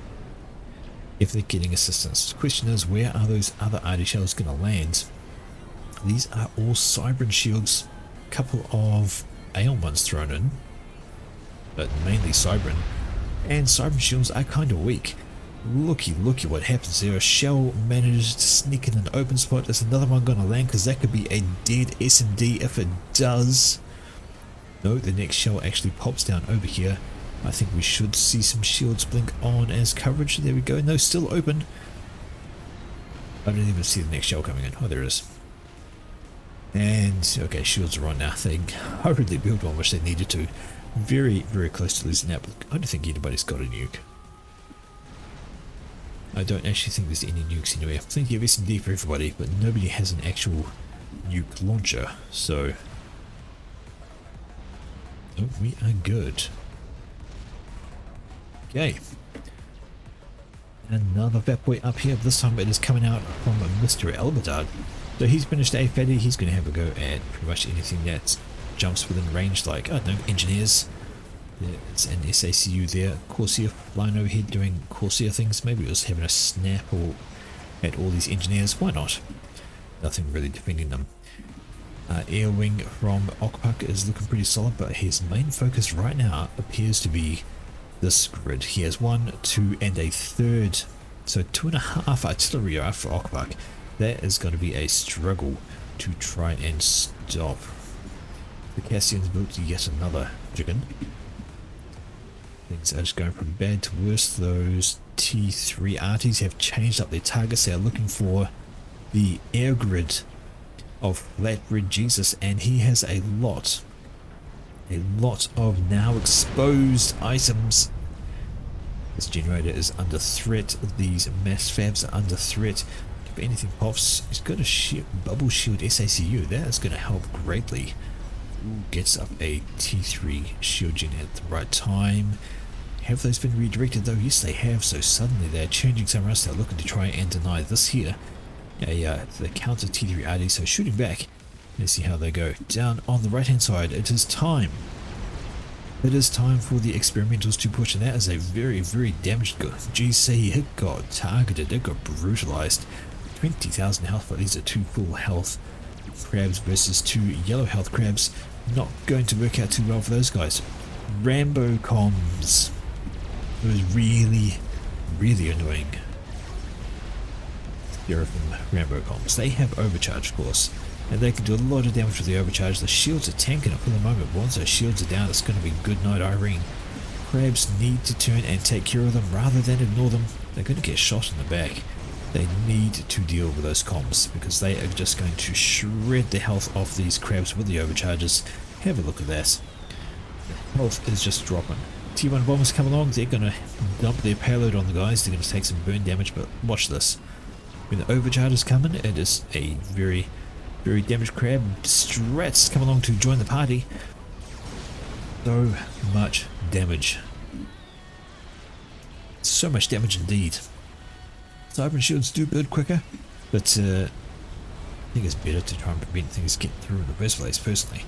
If they're getting assistance. The question is, where are those other arty shells going to land? These are all Cybran shields. A couple of Aeon ones thrown in. But mainly Cybran. And Cybran shields are kind of weak. Looky what happens there. A shell manages to sneak in an open spot. There's another one going to land because that could be a dead SMD if it does. No, the next shell actually pops down over here. I think we should see some shields blink on as coverage. There we go. No, still open. I don't even see the next shell coming in. Oh, there it is. And, okay, shields are on now. They hurriedly built one, which they needed to. Very, very close to losing that, but I don't think anybody's got a nuke. I don't actually think there's any nukes anywhere. I think you have S&D for everybody, but nobody has an actual nuke launcher, so... Oh, we are good. Okay. Another fat boy up here. This time it is coming out from Mr. Albedard. So he's finished a fatty. He's going to have a go at pretty much anything that jumps within range, like, I don't know, engineers. There's an SACU there. Corsair flying overhead doing Corsair things. Maybe it was having a snap or at all these engineers. Why not? Nothing really defending them. Air wing from Okpak is looking pretty solid, but his main focus right now appears to be this grid. He has 1, 2, and a third. So 2.5 artillery are for Okpak. That is going to be a struggle to try and stop. The Cassian's built yet another chicken. Things are just going from bad to worse. Those T3 arties have changed up their targets. They are looking for the air grid of Flatbread Jesus, and he has a lot of now exposed items. This generator is under threat. These mass fabs are under threat. If anything pops, he's got a bubble shield SACU. That is going to help greatly. Ooh, gets up a T3 shield gen at the right time. Have those been redirected though? Yes, they have. So suddenly they're changing somewhere else. They're looking to try and deny this here. The counter T3 RD. So shooting back. Let's see how they go. Down on the right hand side, it is time. It is time for the experimentals to push, and that is a very, very damaged GC. It got targeted. It got brutalized. 20,000 health, but these are 2 full health crabs versus 2 yellow health crabs. Not going to work out too well for those guys. Rambo comms. It was really, really annoying. Seraphim Rambo comms. They have overcharge, of course, and they can do a lot of damage with the overcharge. The shields are tanking it for the moment. Once those shields are down, it's going to be good night, Irene. Crabs need to turn and take care of them rather than ignore them. They're going to get shot in the back. They need to deal with those comms because they are just going to shred the health off these crabs with the overcharges. Have a look at that. The health is just dropping. T1 bombers come along, they're going to dump their payload on the guys. They're going to take some burn damage, but watch this. When the overcharges come in, it is a very, very damaged crab. Strats come along to join the party. So much damage. So much damage indeed. Cyber shields do build quicker, but I think it's better to try and prevent things getting through in the first place, personally.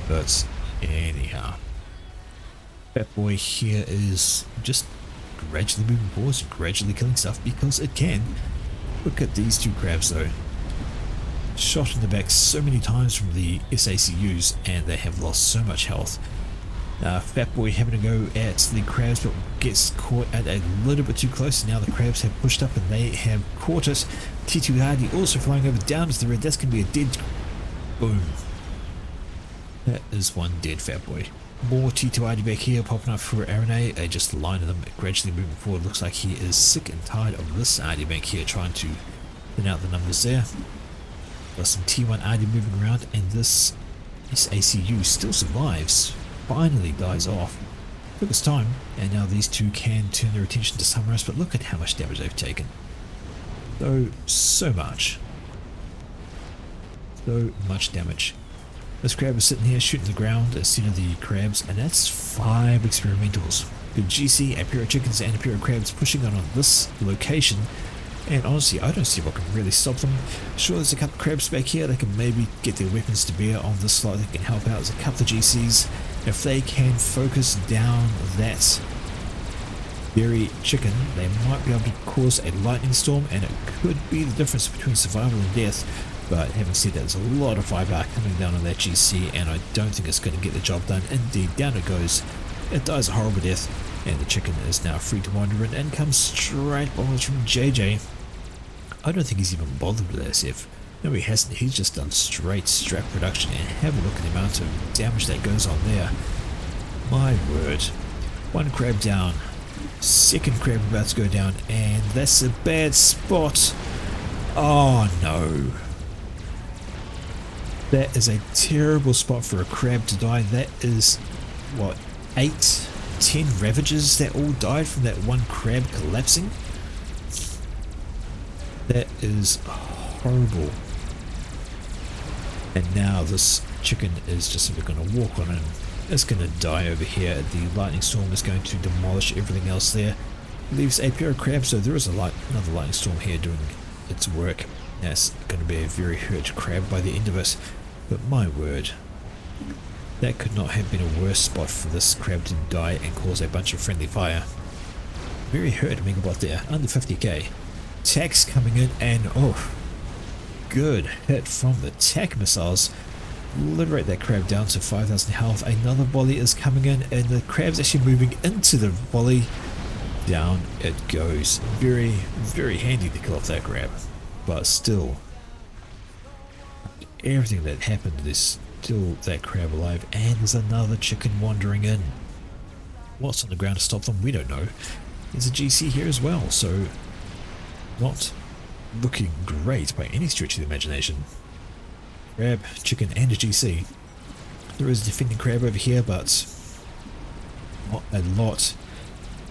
But anyhow, Fat Boy here is just gradually moving forwards, gradually killing stuff because it can. Look at these 2 crabs though. Shot in the back so many times from the SACUs, and they have lost so much health. Fat Boy having to go at the crabs, but gets caught at a little bit too close. Now the crabs have pushed up and they have caught it. T2 Hardy also flying over down to the red. That's going to be a dead. Boom. That is one dead Fat Boy. More T2 Hardy back here popping up for RNA. Just lining them, gradually moving forward. Looks like he is sick and tired of this Hardy back here trying to thin out the numbers there. Got some T1 Hardy moving around, and this ACU still survives. Finally dies off. Took its time, and now these 2 can turn their attention to somewhere else, but look at how much damage they've taken. So much. So much damage. This crab is sitting here shooting the ground instead of the crabs, and that's 5 experimentals. Good GC, a pair of chickens and a pair of crabs pushing on this location, and honestly I don't see what can really stop them. Sure, there's a couple of crabs back here. They can maybe get their weapons to bear on this slot. They can help out. There's a couple of GCs. If they can focus down that berry chicken, they might be able to cause a lightning storm, and it could be the difference between survival and death. But having said that, there's a lot of firepower coming down on that GC, and I don't think it's going to get the job done. Indeed, down it goes. It dies a horrible death, and the chicken is now free to wander in, and comes straight bombers from JJ. I don't think he's even bothered with SF. No, he hasn't. He's just done straight strap production, and have a look at the amount of damage that goes on there. My word. 1 crab down. 2nd crab about to go down, and that's a bad spot. Oh no. That is a terrible spot for a crab to die. That is, what, 8, 10 ravages that all died from that one crab collapsing? That is horrible. And now this chicken is just simply going to walk on and it's going to die over here. The lightning storm is going to demolish everything else there. Leaves a pair of crabs, so there is another lightning storm here doing its work. That's going to be a very hurt crab by the end of it. But my word, that could not have been a worse spot for this crab to die and cause a bunch of friendly fire. Very hurt Megabot there, under 50k. Tax coming in and oh, good hit from the tack missiles. Liberate that crab down to 5,000 health. Another volley is coming in and the crab's actually moving into the volley. Down it goes. Very, very handy to kill off that crab. But still, everything that happened, there's still that crab alive and there's another chicken wandering in. What's on the ground to stop them? We don't know. There's a GC here as well, so not looking great by any stretch of the imagination. Crab, chicken and a GC. There is a defending crab over here, but not a lot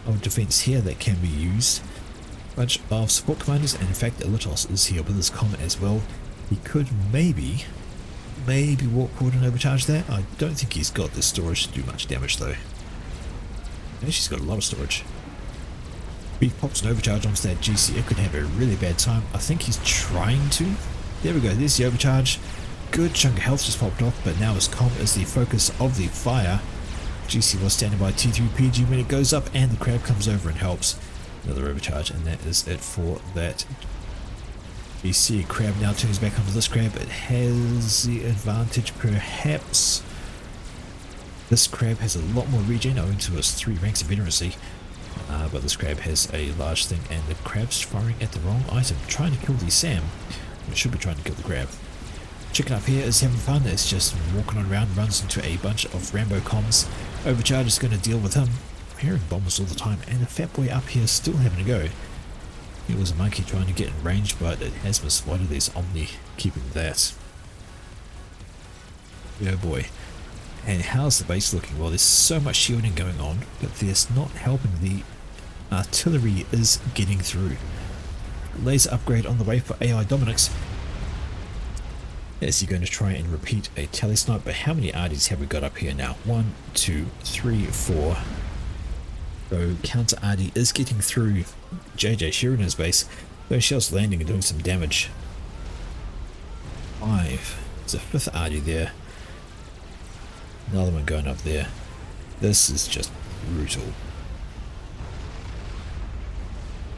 of defense here that can be used. Bunch of support commanders, and in fact Elitos is here with his comet as well. He could maybe walk forward and overcharge that. I don't think he's got the storage to do much damage though. Actually, he's got a lot of storage. If he pops an overcharge onto that GC, it could have a really bad time. I think he's trying to. There we go, there's the overcharge. Good chunk of health just popped off, but now his comet is the focus of the fire. GC was standing by T3 PG when it goes up and the crab comes over and helps. Another overcharge, and that is it for that GC. Crab now turns back onto this crab. It has the advantage perhaps. This crab has a lot more regen owing to its 3 ranks of veterancy. But this crab has a large thing and the crab's firing at the wrong item. Trying to kill the Sam. It should be trying to kill the crab. Chicken up here is having fun. It's just walking on around, runs into a bunch of Rambo comms. Overcharge is going to deal with him. I'm hearing bombers all the time, and the fat boy up here is still having a go. It was a monkey trying to get in range, but it has been spotted. There's Omni keeping that. Oh boy. And how's the base looking? Well, there's so much shielding going on, but there's not helping. The artillery is getting through. Laser upgrade on the way for AI Dominix. Is he going to try and repeat a tally snipe? But how many RDs have we got up here now? 1, 2, 3, 4. So counter RD is getting through JJ Sheridan's base. Those shells landing and doing some damage. 5. There's a 5th RD there. Another one going up there. This is just brutal.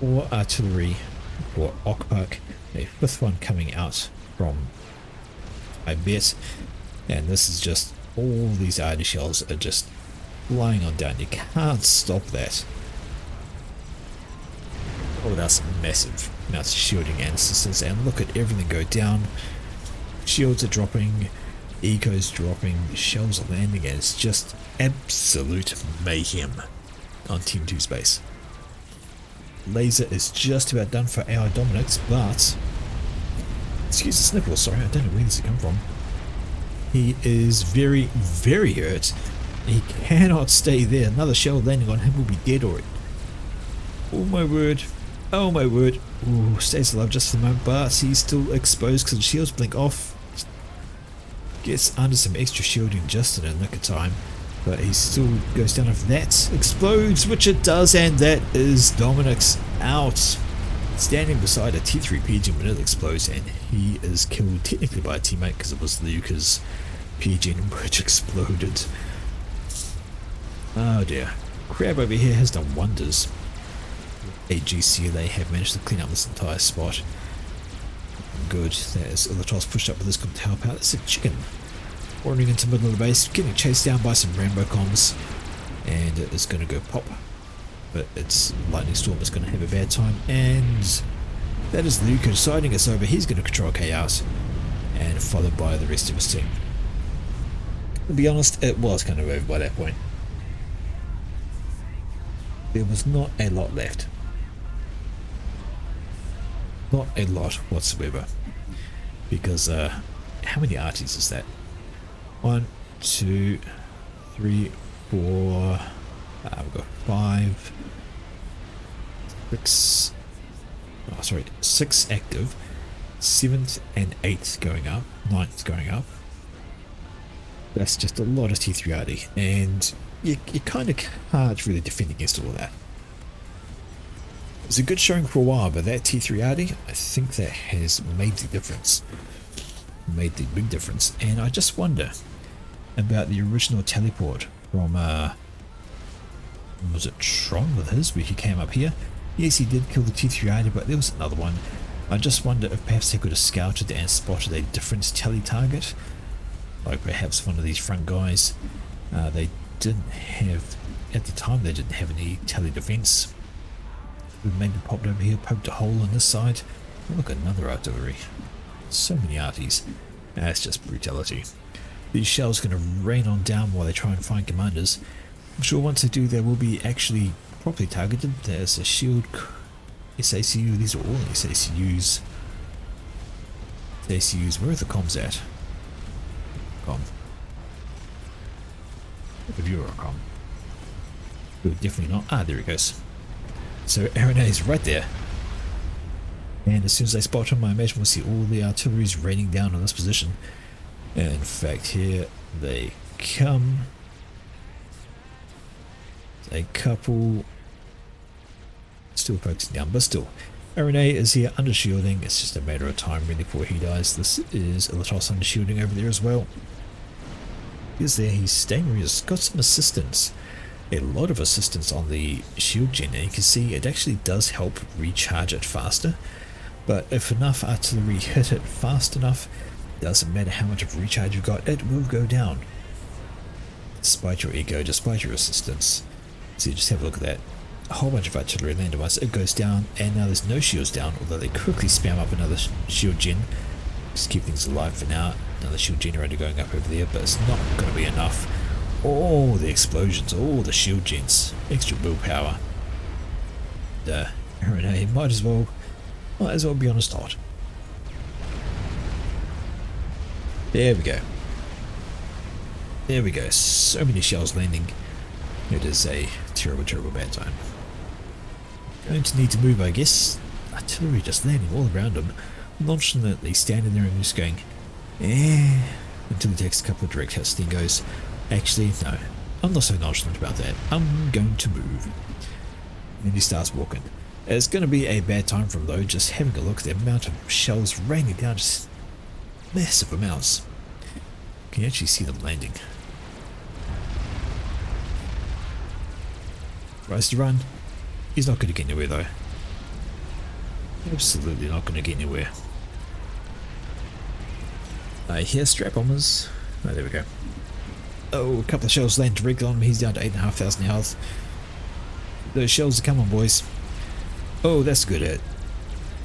4 artillery for Okpak. A 5th one coming out from I bet, and this is just all these RD shells are just flying on down. You can't stop that. Oh, that's massive amounts of shielding and assistance, and look at everything go down. Shields are dropping, eco's dropping, shells are landing, and it's just absolute mayhem on Team 2's base. Laser is just about done for our Dominix, but excuse the sniffle, sorry, I don't know where this has come from. He is very, very hurt. He cannot stay there. Another shell landing on him will be dead already. Oh my word. Oh my word. Ooh, stays alive just for the moment, but he's still exposed because the shields blink off. Gets under some extra shielding just in a nick of time, but he still goes down if that explodes, which it does, and that is Dominix out. Standing beside a T3 PG when it explodes, and he is killed technically by a teammate because it was Luca's PG which exploded. Oh dear. Crab over here has done wonders. AGC, they have managed to clean up this entire spot. Good. There's Elitos pushed up with this gun to help out. It's a chicken wandering into the middle of the base, getting chased down by some Rambo comms, and it is going to go pop. But its lightning storm is going to have a bad time, and that is Luca deciding it's over. He's going to control chaos, and followed by the rest of his team. To be honest, it was kind of over by that point. There was not a lot left. Not a lot whatsoever. Because, how many arties is that? 1, 2, 3, 4, we've got 5, 6, oh sorry, 6 active, 7th and 8th going up, 9th going up. That's just a lot of T3 arty, and you kind of can't really defend against all of that. It was a good showing for a while, but that T3 arty, I think that has made the difference. Made the big difference. And I just wonder about the original teleport from was it Tron with his, where he came up here? Yes, he did kill the T3 arty, but there was another one. I just wonder if perhaps they could have scouted and spotted a different tele target, like perhaps one of these front guys. They didn't have, at the time they didn't have any tele defense. We maybe popped over here, poked a hole on this side. Oh, look, another artillery. So many arties. That's just brutality. These shells are going to rain on down while they try and find commanders. I'm sure once they do, they will be actually properly targeted. There's a shield, SACU, these are all SACUs. SACUs, where are the comms at? Com. If you're a com. Definitely not. Ah, there it goes. So RNA is right there. And as soon as they spot him, I imagine we'll see all the artilleries raining down on this position. And in fact, here they come. A couple still focusing down, but still. RNA is here under shielding. It's just a matter of time really before he dies. This is Elitos under shielding over there as well. He's there, he's staying, he's got some assistance. A lot of assistance on the shield gen, and you can see it actually does help recharge it faster. But if enough artillery hit it fast enough, doesn't matter how much of recharge you've got, it will go down. Despite your ego, despite your assistance. So you just have a look at that. A whole bunch of artillery landed once, it goes down, and now there's no shields down, although they quickly spam up another shield gen. Just keep things alive for now. Another shield generator going up over there, but it's not going to be enough. All the explosions, all the shield gens, extra willpower. RNA might as well be on a start. There we go. There we go. So many shells landing. It is a terrible, terrible bad time. Going to need to move, I guess. Artillery just landing all around him, nonchalantly standing there and just going, eh, until he takes a couple of direct hits and he goes, actually, no, I'm not so nonchalant about that. I'm going to move. And he starts walking. It's going to be a bad time for him though, just having a look at the amount of shells raining down, just massive amounts. Can you actually see them landing? Tries to run. He's not going to get anywhere though. Absolutely not going to get anywhere. I hear strap bombers. Oh, there we go. Oh, a couple of shells land directly on him. He's down to 8,500 health. Those shells are coming, boys. Oh, that's good hit.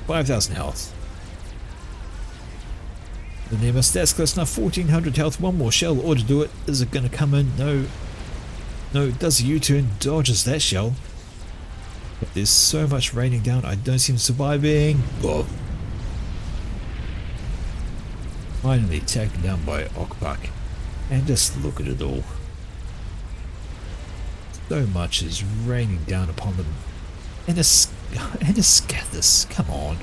5,000 health. The nearest, that's close enough. 1,400 health. One more shell ought to do it. Is it going to come in? No. No, does a U-turn, dodges that shell. But there's so much raining down, I don't see him surviving. Oh. Finally taken down by Okpak. And just look at it all. So much is raining down upon them. And a Scathus, come on.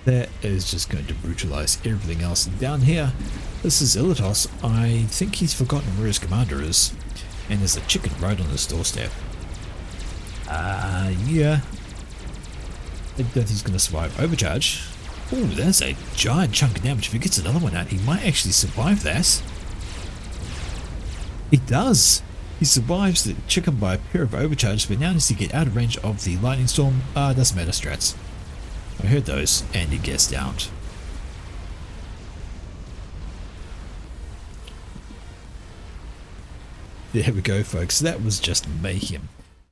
That is just going to brutalize everything else. And down here, this is Elitos. I think he's forgotten where his commander is. And there's a chicken right on his doorstep. Yeah. I don't think he's going to survive. Overcharge. Oh, that's a giant chunk of damage. If he gets another one out, he might actually survive that. He does. He survives the chicken by a pair of overcharges, but now needs to get out of range of the lightning storm. Doesn't matter, strats. I heard those, and he gets downed. There we go, folks. That was just mayhem.